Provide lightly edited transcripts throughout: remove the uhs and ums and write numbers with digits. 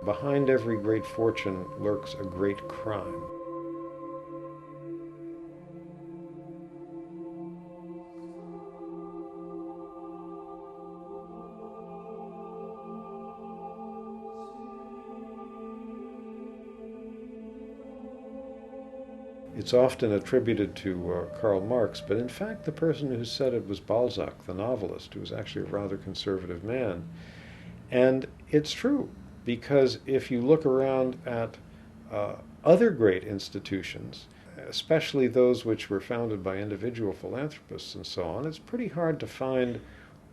Behind every great fortune lurks a great crime. It's often attributed to Karl Marx, but in fact the person who said it was Balzac, the novelist, who was actually a rather conservative man. And it's true, because if you look around at uh, other great institutions, especially those which were founded by individual philanthropists and so on, it's pretty hard to find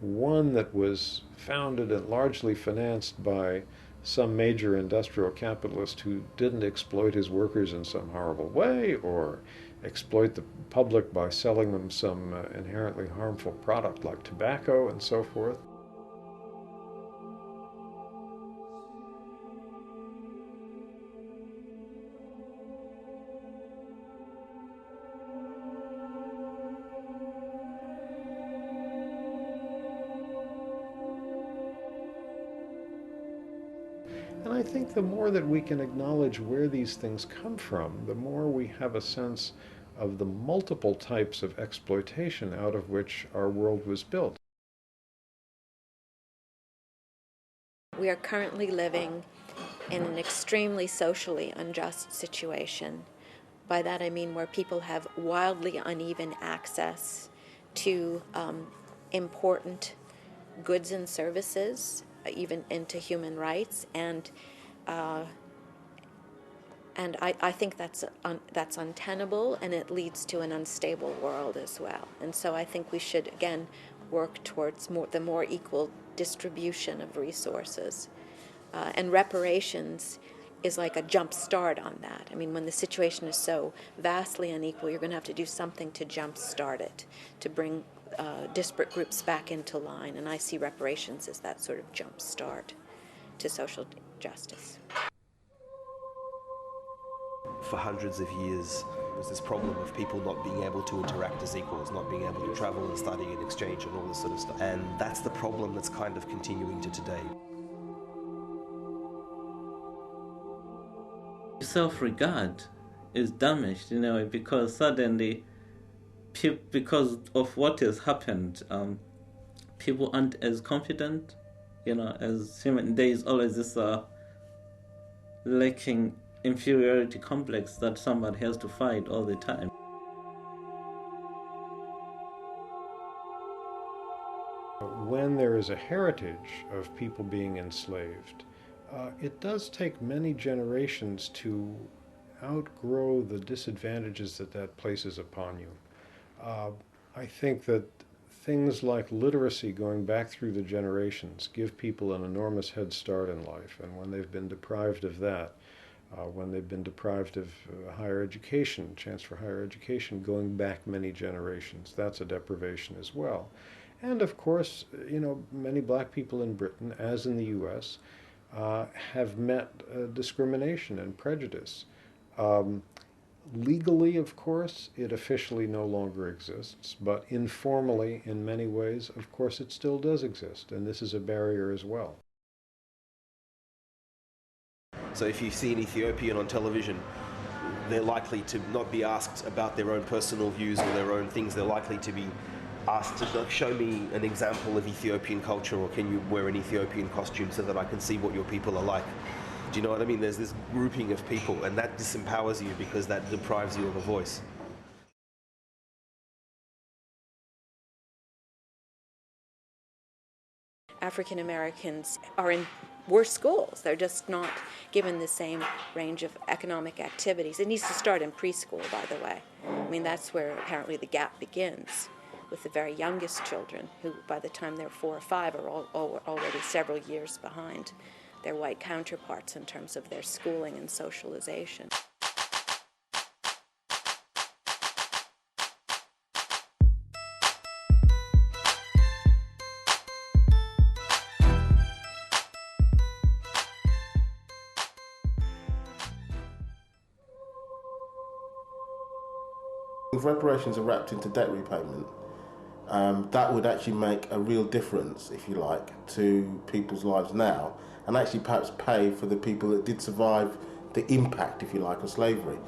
one that was founded and largely financed by some major industrial capitalist who didn't exploit his workers in some horrible way or exploit the public by selling them some inherently harmful product like tobacco and so forth. And I think the more that we can acknowledge where these things come from, the more we have a sense of the multiple types of exploitation out of which our world was built. We are currently living in an extremely socially unjust situation. By that I mean where people have wildly uneven access to important goods and services, even into human rights, and I think that's untenable, and it leads to an unstable world as well. And so I think we should again work towards the more equal distribution of resources, and reparations is like a jump start on that. I mean, when the situation is so vastly unequal, you're going to have to do something to jump start it, to bring disparate groups back into line. And I see reparations as that sort of jump start to social justice. For hundreds of years, there's this problem of people not being able to interact as equals, not being able to travel and study and exchange and all this sort of stuff. And that's the problem that's kind of continuing to today. Self-regard is damaged in a way because suddenly, because of what has happened, people aren't as confident, as human. There is always this lacking inferiority complex that somebody has to fight all the time. When there is a heritage of people being enslaved, it does take many generations to outgrow the disadvantages that that places upon you. Uh, I think that things like literacy going back through the generations give people an enormous head start in life, and when they've been deprived of that, when they've been deprived of higher education, chance for higher education going back many generations, that's a deprivation as well. And of course, many black people in Britain, as in the US, have met discrimination and prejudice. Um, Legally, of course, it officially no longer exists, but informally, in many ways, of course, it still does exist, and this is a barrier as well. So if you see an Ethiopian on television, they're likely to not be asked about their own personal views or their own things. They're likely to be asked to show me an example of Ethiopian culture, or can you wear an Ethiopian costume so that I can see what your people are like. Do you know what I mean? There's this grouping of people, and that disempowers you because that deprives you of a voice. African Americans are in worse schools. They're just not given the same range of economic activities. It needs to start in preschool, by the way. I mean, that's where apparently the gap begins, with the very youngest children, who by the time they're 4 or 5 are already several years behind their white counterparts in terms of their schooling and socialization. If reparations are wrapped into debt repayment, That would actually make a real difference, if you like, to people's lives now, and actually perhaps pay for the people that did survive the impact, if you like, of slavery.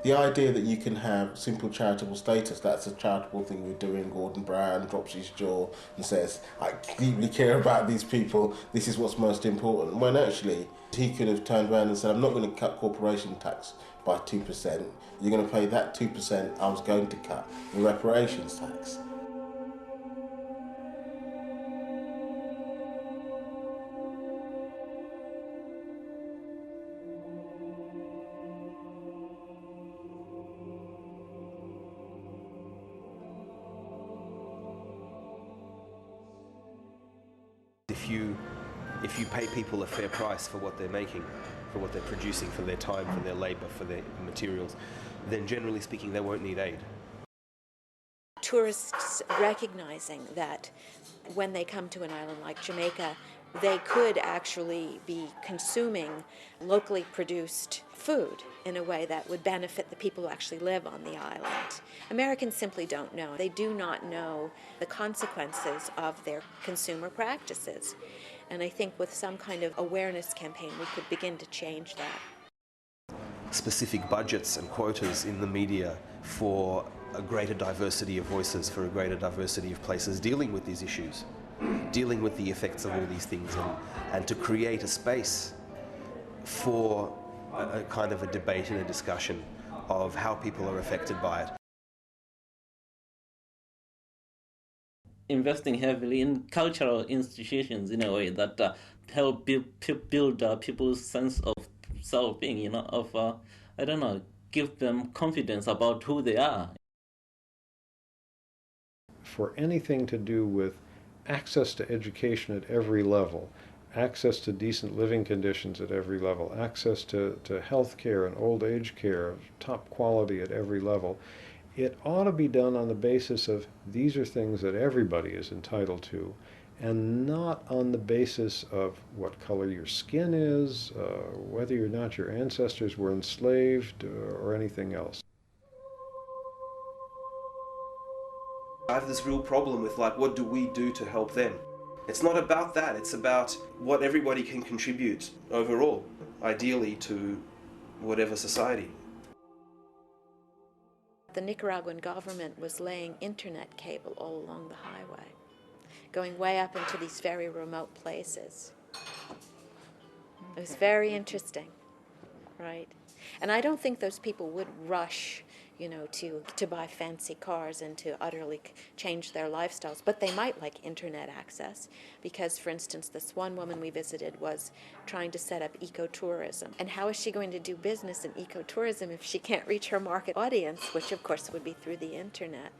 The idea that you can have simple charitable status, that's a charitable thing we're doing, Gordon Brown drops his jaw and says, I deeply care about these people, this is what's most important. When actually, he could have turned around and said, I'm not going to cut corporation tax by 2%, you're going to pay that 2% I was going to cut in reparations tax. If you pay people a fair price for what they're making, for what they're producing, for their time, for their labour, for their materials, then generally speaking they won't need aid. Tourists recognizing that when they come to an island like Jamaica, they could actually be consuming locally produced food in a way that would benefit the people who actually live on the island. Americans simply don't know. They do not know the consequences of their consumer practices. And I think with some kind of awareness campaign, we could begin to change that. Specific budgets and quotas in the media for a greater diversity of voices, for a greater diversity of places dealing with these issues, dealing with the effects of all these things, and to create a space for a kind of a debate and a discussion of how people are affected by it. Investing heavily in cultural institutions in a way that help build people's sense of self-being, I don't know, give them confidence about who they are. For anything to do with access to education at every level, access to decent living conditions at every level, access to health care and old age care of top quality at every level, it ought to be done on the basis of these are things that everybody is entitled to, and not on the basis of what color your skin is, whether or not your ancestors were enslaved, or anything else. I have this real problem with, like, what do we do to help them? It's not about that, it's about what everybody can contribute overall, ideally, to whatever society. The Nicaraguan government was laying internet cable all along the highway, going way up into these very remote places. It was very interesting, right? And I don't think those people would rush, to buy fancy cars and to utterly change their lifestyles, but they might like internet access because, for instance, this one woman we visited was trying to set up ecotourism. And how is she going to do business in ecotourism if she can't reach her market audience, which of course would be through the internet?